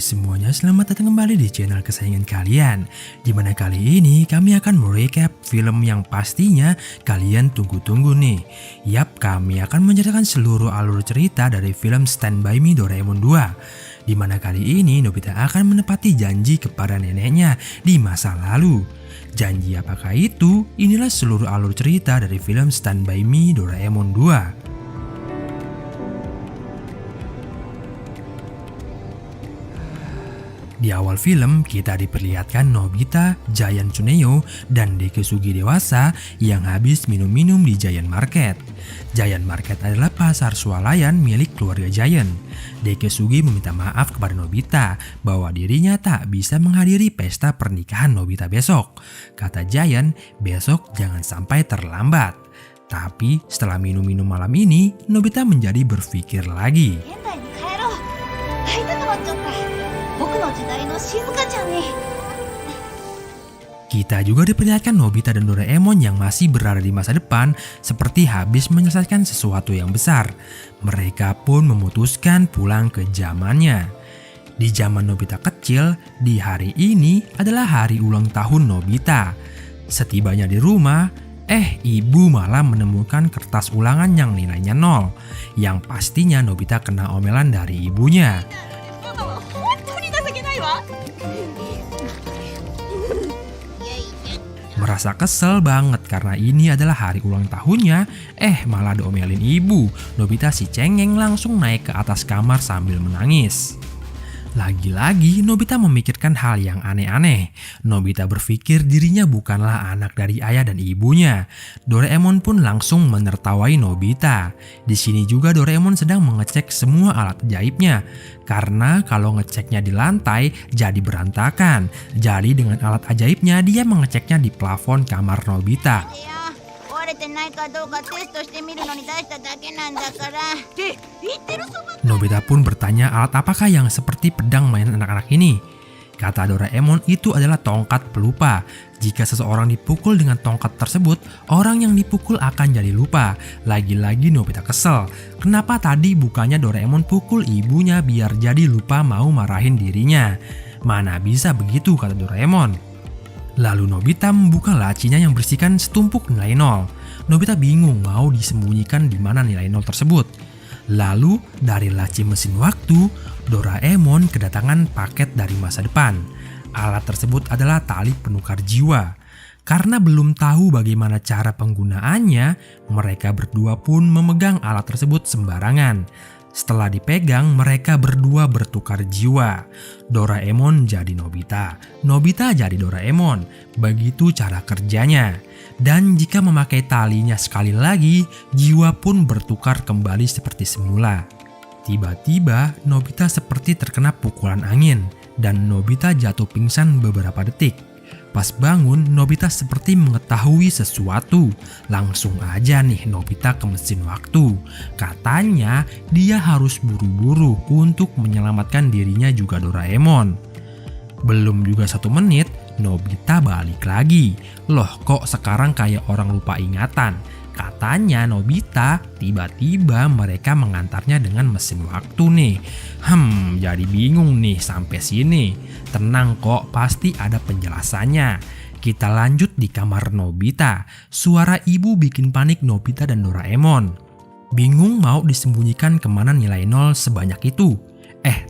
Hai semuanya, selamat datang kembali di channel kesayangan kalian. Dimana kali ini kami akan merecap film yang pastinya kalian tunggu-tunggu nih. Yap, kami akan menceritakan seluruh alur cerita dari film Stand By Me Doraemon 2. Dimana kali ini Nobita akan menepati janji kepada neneknya di masa lalu. Janji apakah itu? Inilah seluruh alur cerita dari film Stand By Me Doraemon 2. Di awal film, kita diperlihatkan Nobita, Giant Tsuneo, dan Dekesugi dewasa yang habis minum-minum di Giant Market. Giant Market adalah pasar swalayan milik keluarga Giant. Dekesugi meminta maaf kepada Nobita bahwa dirinya tak bisa menghadiri pesta pernikahan Nobita besok. Kata Giant, besok jangan sampai terlambat. Tapi setelah minum-minum malam ini, Nobita menjadi berpikir lagi. Kita juga diperlihatkan Nobita dan Doraemon yang masih berada di masa depan seperti habis menyelesaikan sesuatu yang besar. Mereka pun memutuskan pulang ke zamannya. Di zaman Nobita kecil, di hari ini adalah hari ulang tahun Nobita. Setibanya di rumah, ibu malah menemukan kertas ulangan yang nilainya 0. Yang pastinya Nobita kena omelan dari ibunya. Merasa kesel banget karena ini adalah hari ulang tahunnya, malah diomelin ibu. Nobita si cengeng langsung naik ke atas kamar sambil menangis. Lagi-lagi Nobita memikirkan hal yang aneh-aneh. Nobita berpikir dirinya bukanlah anak dari ayah dan ibunya. Doraemon pun langsung menertawai Nobita. Di sini juga Doraemon sedang mengecek semua alat ajaibnya. Karena kalau ngeceknya di lantai jadi berantakan. Jadi dengan alat ajaibnya dia mengeceknya di plafon kamar Nobita. Nobita pun bertanya alat apakah yang seperti pedang mainan anak-anak ini. Kata Doraemon itu adalah tongkat pelupa. Jika seseorang dipukul dengan tongkat tersebut, orang yang dipukul akan jadi lupa. Lagi-lagi Nobita kesel. Kenapa tadi bukannya Doraemon pukul ibunya biar jadi lupa mau marahin dirinya? Mana bisa begitu, kata Doraemon. Lalu Nobita membuka lacinya yang berisikan setumpuk nilai 0. Nobita bingung mau disembunyikan di mana nilai 0 tersebut. Lalu dari laci mesin waktu, Doraemon kedatangan paket dari masa depan. Alat tersebut adalah tali penukar jiwa. Karena belum tahu bagaimana cara penggunaannya, mereka berdua pun memegang alat tersebut sembarangan. Setelah dipegang, mereka berdua bertukar jiwa. Doraemon jadi Nobita, Nobita jadi Doraemon. Begitu cara kerjanya. Dan jika memakai talinya sekali lagi, jiwa pun bertukar kembali seperti semula. Tiba-tiba, Nobita seperti terkena pukulan angin, dan Nobita jatuh pingsan beberapa detik. Pas bangun, Nobita seperti mengetahui sesuatu. Langsung aja nih Nobita ke mesin waktu. Katanya dia harus buru-buru untuk menyelamatkan dirinya juga Doraemon. Belum juga 1 menit, Nobita balik lagi. Loh, kok sekarang kayak orang lupa ingatan? Katanya Nobita, tiba-tiba mereka mengantarnya dengan mesin waktu nih. Jadi bingung nih sampai sini. Tenang kok, pasti ada penjelasannya. Kita lanjut di kamar Nobita. Suara ibu bikin panik Nobita dan Doraemon. Bingung mau disembunyikan kemana nilai 0 sebanyak itu.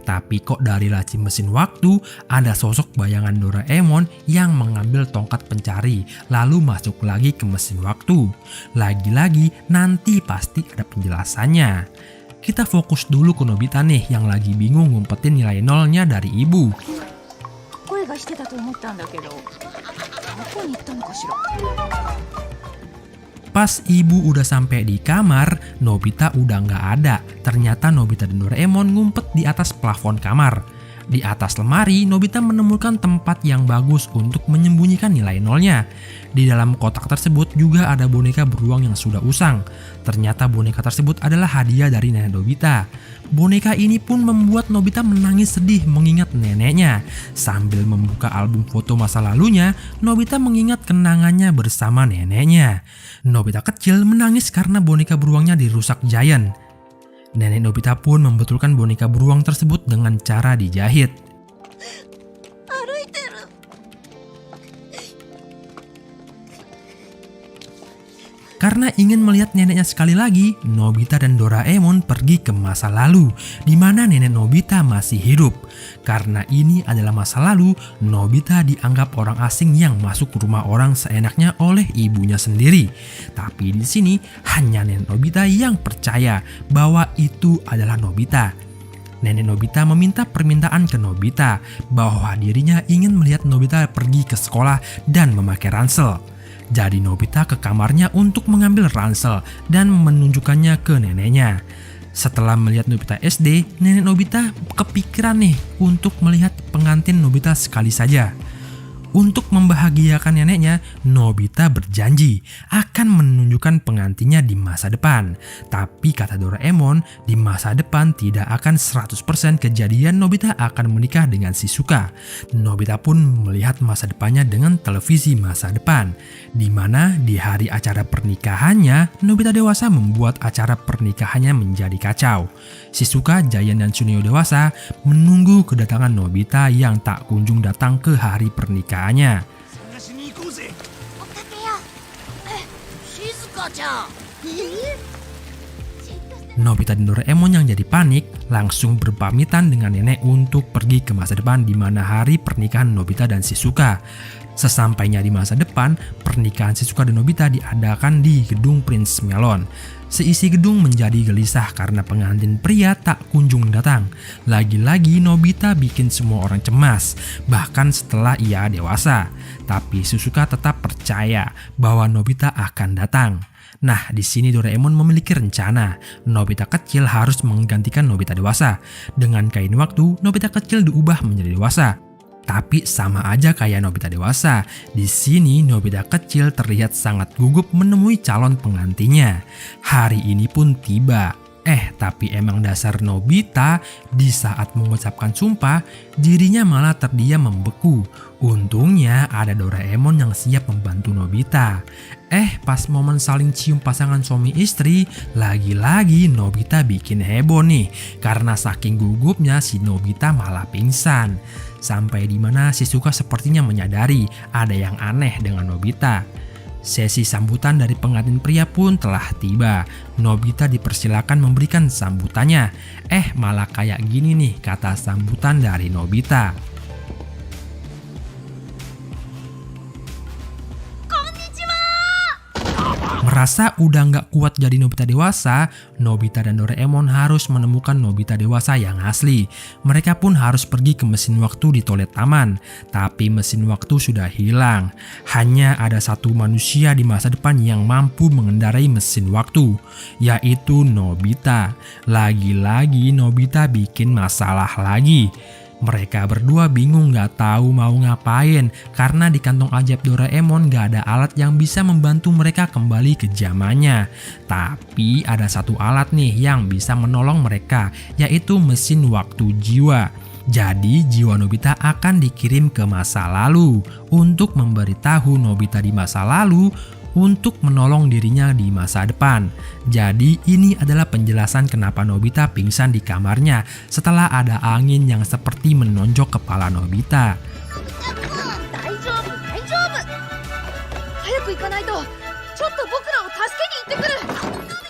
Tapi kok dari laci mesin waktu ada sosok bayangan Doraemon yang mengambil tongkat pencari lalu masuk lagi ke mesin waktu. Lagi-lagi nanti pasti ada penjelasannya. Kita fokus dulu ke Nobita nih yang lagi bingung ngumpetin nilai 0-nya dari ibu. Pas ibu udah sampai di kamar, Nobita udah nggak ada. Ternyata Nobita dan Doraemon ngumpet di atas plafon kamar. Di atas lemari, Nobita menemukan tempat yang bagus untuk menyembunyikan nilai 0-nya. Di dalam kotak tersebut juga ada boneka beruang yang sudah usang. Ternyata boneka tersebut adalah hadiah dari nenek Nobita. Boneka ini pun membuat Nobita menangis sedih mengingat neneknya. Sambil membuka album foto masa lalunya, Nobita mengingat kenangannya bersama neneknya. Nobita kecil menangis karena boneka beruangnya dirusak Giant. Nenek Nobita pun membetulkan boneka beruang tersebut dengan cara dijahit. 歩いてる。 Karena ingin melihat neneknya sekali lagi, Nobita dan Doraemon pergi ke masa lalu, di mana nenek Nobita masih hidup. Karena ini adalah masa lalu, Nobita dianggap orang asing yang masuk ke rumah orang seenaknya oleh ibunya sendiri. Tapi di sini hanya nenek Nobita yang percaya bahwa itu adalah Nobita. Nenek Nobita meminta permintaan ke Nobita bahwa dirinya ingin melihat Nobita pergi ke sekolah dan memakai ransel. Jadi Nobita ke kamarnya untuk mengambil ransel dan menunjukkannya ke neneknya. Setelah melihat Nobita SD, nenek Nobita kepikiran nih untuk melihat pengantin Nobita sekali saja. Untuk membahagiakan neneknya, Nobita berjanji akan menunjukkan pengantinnya di masa depan. Tapi kata Doraemon, di masa depan tidak akan 100% kejadian Nobita akan menikah dengan Shizuka. Nobita pun melihat masa depannya dengan televisi masa depan, di mana di hari acara pernikahannya, Nobita dewasa membuat acara pernikahannya menjadi kacau. Shizuka, Giant, dan Tsuneo dewasa menunggu kedatangan Nobita yang tak kunjung datang ke hari pernikahannya. 探しに行こうぜ。追っかけよう。静香ちゃん。Nobita dan Doraemon yang jadi panik langsung berpamitan dengan nenek untuk pergi ke masa depan di mana hari pernikahan Nobita dan Shizuka. Sesampainya di masa depan, pernikahan Shizuka dan Nobita diadakan di gedung Prince Melon. Seisi gedung menjadi gelisah karena pengantin pria tak kunjung datang. Lagi-lagi Nobita bikin semua orang cemas, bahkan setelah ia dewasa. Tapi Shizuka tetap percaya bahwa Nobita akan datang. Nah, di sini Doraemon memiliki rencana. Nobita kecil harus menggantikan Nobita dewasa. Dengan kain waktu, Nobita kecil diubah menjadi dewasa. Tapi sama aja kayak Nobita dewasa. Di sini Nobita kecil terlihat sangat gugup menemui calon pengantinnya. Hari ini pun tiba. Tapi emang dasar Nobita di saat mengucapkan sumpah, dirinya malah terdiam membeku. Untungnya ada Doraemon yang siap membantu Nobita. Pas momen saling cium pasangan suami istri, lagi-lagi Nobita bikin heboh nih. Karena saking gugupnya si Nobita malah pingsan. Sampai dimana Shizuka sepertinya menyadari ada yang aneh dengan Nobita. Sesi sambutan dari pengantin pria pun telah tiba. Nobita dipersilakan memberikan sambutannya. Malah kayak gini nih kata sambutan dari Nobita. Merasa udah nggak kuat jadi Nobita dewasa, Nobita dan Doraemon harus menemukan Nobita dewasa yang asli. Mereka pun harus pergi ke mesin waktu di toilet taman. Tapi mesin waktu sudah hilang. Hanya ada satu manusia di masa depan yang mampu mengendarai mesin waktu, yaitu Nobita. Lagi-lagi Nobita bikin masalah lagi. Mereka berdua bingung gak tahu mau ngapain karena di kantong ajaib Doraemon gak ada alat yang bisa membantu mereka kembali ke zamannya. Tapi ada satu alat nih yang bisa menolong mereka, yaitu mesin waktu jiwa. Jadi jiwa Nobita akan dikirim ke masa lalu untuk memberitahu Nobita di masa lalu untuk menolong dirinya di masa depan. Jadi ini adalah penjelasan kenapa Nobita pingsan di kamarnya setelah ada angin yang seperti menonjok kepala Nobita.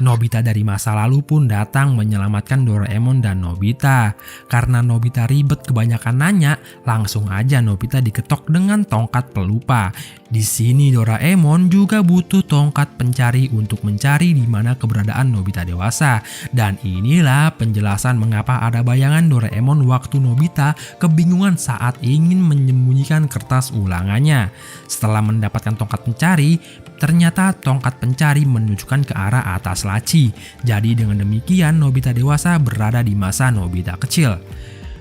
Nobita dari masa lalu pun datang menyelamatkan Doraemon dan Nobita. Karena Nobita ribet kebanyakan nanya, langsung aja Nobita diketok dengan tongkat pelupa. Di sini Doraemon juga butuh tongkat pencari untuk mencari di mana keberadaan Nobita dewasa. Dan inilah penjelasan mengapa ada bayangan Doraemon waktu Nobita kebingungan saat ingin menyembunyikan kertas ulangannya. Setelah mendapatkan tongkat pencari, ternyata tongkat pencari menunjukkan ke arah atas laci. Jadi dengan demikian Nobita dewasa berada di masa Nobita kecil.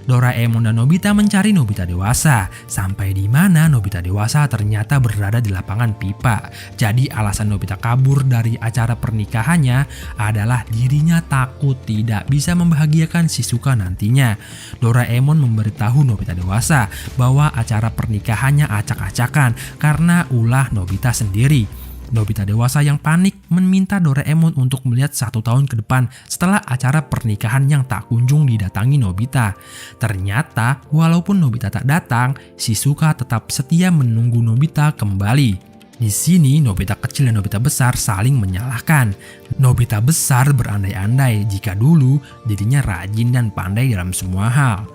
Doraemon dan Nobita mencari Nobita dewasa. Sampai di mana Nobita dewasa ternyata berada di lapangan pipa. Jadi alasan Nobita kabur dari acara pernikahannya adalah dirinya takut tidak bisa membahagiakan Shizuka nantinya. Doraemon memberitahu Nobita dewasa bahwa acara pernikahannya acak-acakan karena ulah Nobita sendiri. Nobita dewasa yang panik meminta Doraemon untuk melihat 1 tahun ke depan setelah acara pernikahan yang tak kunjung didatangi Nobita. Ternyata walaupun Nobita tak datang, Shizuka tetap setia menunggu Nobita kembali. Di sini Nobita kecil dan Nobita besar saling menyalahkan. Nobita besar berandai-andai jika dulu dirinya rajin dan pandai dalam semua hal.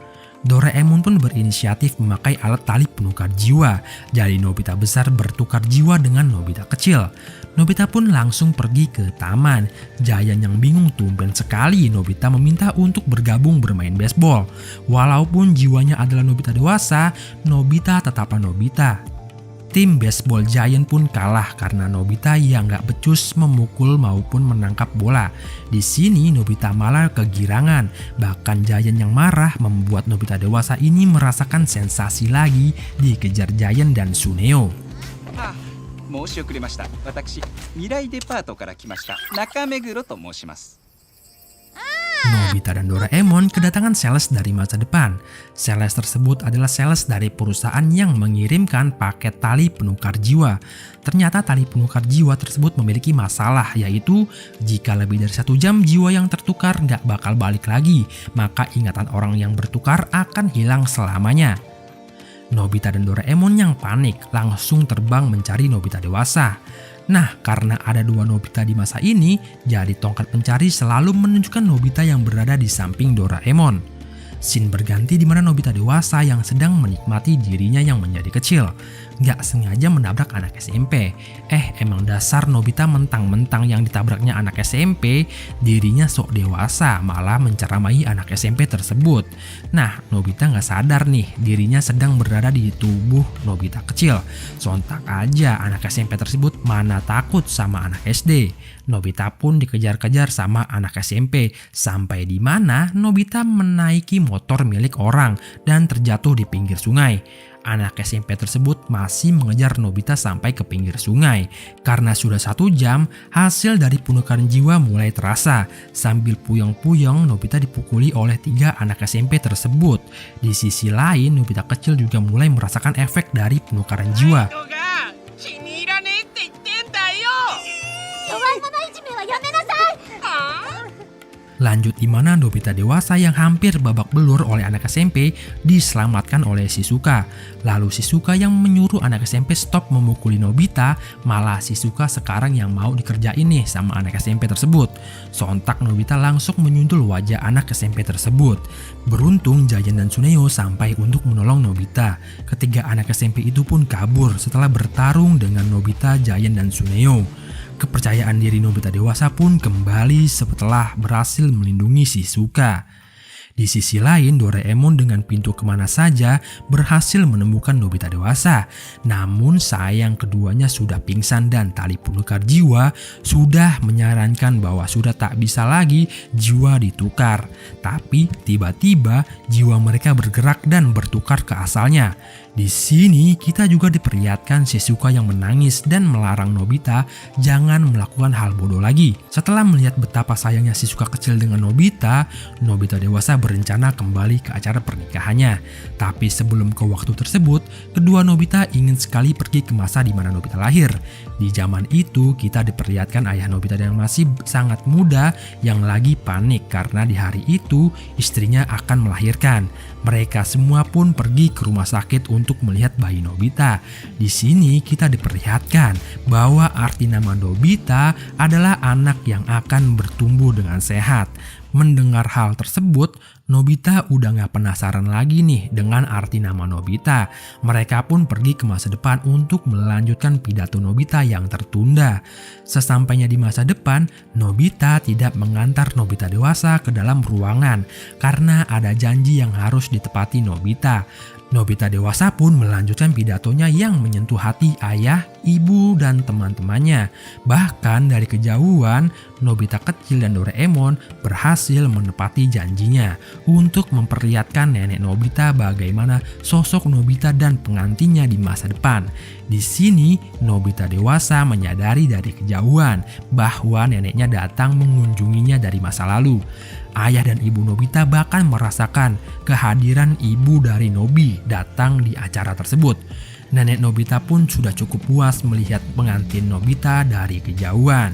Doraemon pun berinisiatif memakai alat tali penukar jiwa. Jadi Nobita besar bertukar jiwa dengan Nobita kecil. Nobita pun langsung pergi ke taman. Giant yang bingung tumben sekali Nobita meminta untuk bergabung bermain baseball. Walaupun jiwanya adalah Nobita dewasa, Nobita tetaplah Nobita. Tim baseball Giant pun kalah karena Nobita yang gak becus memukul maupun menangkap bola. Di sini Nobita malah kegirangan. Bahkan Giant yang marah membuat Nobita dewasa ini merasakan sensasi lagi dikejar Giant dan Suneo. 申し遅れました。私、未来デパートから来ました中目黒と申します。 Nobita dan Doraemon kedatangan sales dari masa depan. Sales tersebut adalah sales dari perusahaan yang mengirimkan paket tali penukar jiwa. Ternyata tali penukar jiwa tersebut memiliki masalah, yaitu jika lebih dari 1 jam jiwa yang tertukar nggak bakal balik lagi, maka ingatan orang yang bertukar akan hilang selamanya. Nobita dan Doraemon yang panik langsung terbang mencari Nobita dewasa. Nah, karena ada 2 Nobita di masa ini, jadi tongkat pencari selalu menunjukkan Nobita yang berada di samping Doraemon. Scene berganti di mana Nobita dewasa yang sedang menikmati dirinya yang menjadi kecil. Gak sengaja menabrak anak SMP. Emang dasar Nobita mentang-mentang yang ditabraknya anak SMP, dirinya sok dewasa malah menceramai anak SMP tersebut. Nah, Nobita gak sadar nih dirinya sedang berada di tubuh Nobita kecil. Sontak aja anak SMP tersebut mana takut sama anak SD. Nobita pun dikejar-kejar sama anak SMP sampai di mana Nobita menaiki motor milik orang dan terjatuh di pinggir sungai. Anak SMP tersebut masih mengejar Nobita sampai ke pinggir sungai. Karena sudah 1 jam, hasil dari penukaran jiwa mulai terasa. Sambil puyeng-puyeng, Nobita dipukuli oleh 3 anak SMP tersebut. Di sisi lain, Nobita kecil juga mulai merasakan efek dari penukaran jiwa. Lanjut di mana Nobita dewasa yang hampir babak belur oleh anak SMP diselamatkan oleh Shizuka. Lalu Shizuka yang menyuruh anak SMP stop memukuli Nobita, malah Shizuka sekarang yang mau dikerjain nih sama anak SMP tersebut. Sontak Nobita langsung menyundul wajah anak SMP tersebut. Beruntung Giant dan Suneo sampai untuk menolong Nobita. Ketiga anak SMP itu pun kabur setelah bertarung dengan Nobita, Giant dan Suneo. Kepercayaan diri Nobita dewasa pun kembali setelah berhasil melindungi Shizuka. Di sisi lain, Doraemon dengan pintu kemana saja berhasil menemukan Nobita dewasa. Namun sayang keduanya sudah pingsan dan tali penukar jiwa sudah menyarankan bahwa sudah tak bisa lagi jiwa ditukar. Tapi tiba-tiba jiwa mereka bergerak dan bertukar ke asalnya. Di sini kita juga diperlihatkan Shizuka yang menangis dan melarang Nobita jangan melakukan hal bodoh lagi. Setelah melihat betapa sayangnya Shizuka kecil dengan Nobita, Nobita dewasa berencana kembali ke acara pernikahannya. Tapi sebelum ke waktu tersebut, kedua Nobita ingin sekali pergi ke masa di mana Nobita lahir. Di zaman itu kita diperlihatkan ayah Nobita yang masih sangat muda yang lagi panik karena di hari itu istrinya akan melahirkan. Mereka semua pun pergi ke rumah sakit untuk melihat bayi Nobita. Di sini kita diperlihatkan bahwa arti nama Nobita adalah anak yang akan bertumbuh dengan sehat. Mendengar hal tersebut, Nobita udah gak penasaran lagi nih dengan arti nama Nobita. Mereka pun pergi ke masa depan untuk melanjutkan pidato Nobita yang tertunda. Sesampainya di masa depan, Nobita tidak mengantar Nobita dewasa ke dalam ruangan karena ada janji yang harus ditepati Nobita. Nobita dewasa pun melanjutkan pidatonya yang menyentuh hati ayah, ibu, dan teman-temannya. Bahkan dari kejauhan, Nobita kecil dan Doraemon berhasil menepati janjinya untuk memperlihatkan nenek Nobita bagaimana sosok Nobita dan pengantinnya di masa depan. Di sini, Nobita dewasa menyadari dari kejauhan bahwa neneknya datang mengunjunginya dari masa lalu. Ayah dan ibu Nobita bahkan merasakan kehadiran ibu dari Nobi datang di acara tersebut. Nenek Nobita pun sudah cukup puas melihat pengantin Nobita dari kejauhan.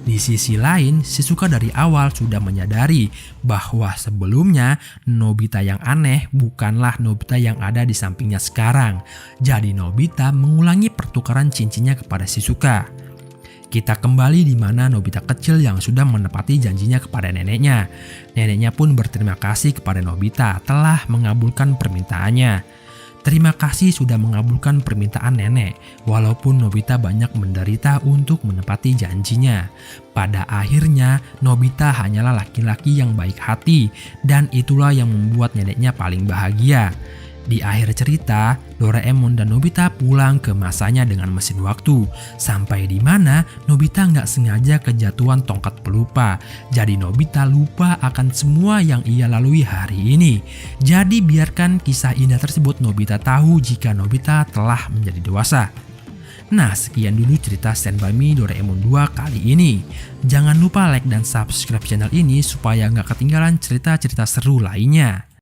Di sisi lain, Shizuka dari awal sudah menyadari bahwa sebelumnya Nobita yang aneh bukanlah Nobita yang ada di sampingnya sekarang. Jadi Nobita mengulangi pertukaran cincinnya kepada Shizuka. Kita kembali di mana Nobita kecil yang sudah menepati janjinya kepada neneknya. Neneknya pun berterima kasih kepada Nobita telah mengabulkan permintaannya. Terima kasih sudah mengabulkan permintaan nenek, walaupun Nobita banyak menderita untuk menepati janjinya. Pada akhirnya, Nobita hanyalah laki-laki yang baik hati, dan itulah yang membuat neneknya paling bahagia. Di akhir cerita, Doraemon dan Nobita pulang ke masanya dengan mesin waktu, sampai di mana Nobita nggak sengaja kejatuhan tongkat pelupa. Jadi Nobita lupa akan semua yang ia lalui hari ini. Jadi biarkan kisah indah tersebut Nobita tahu jika Nobita telah menjadi dewasa. Nah, sekian dulu cerita Stand By Me Doraemon 2 kali ini. Jangan lupa like dan subscribe channel ini supaya nggak ketinggalan cerita-cerita seru lainnya.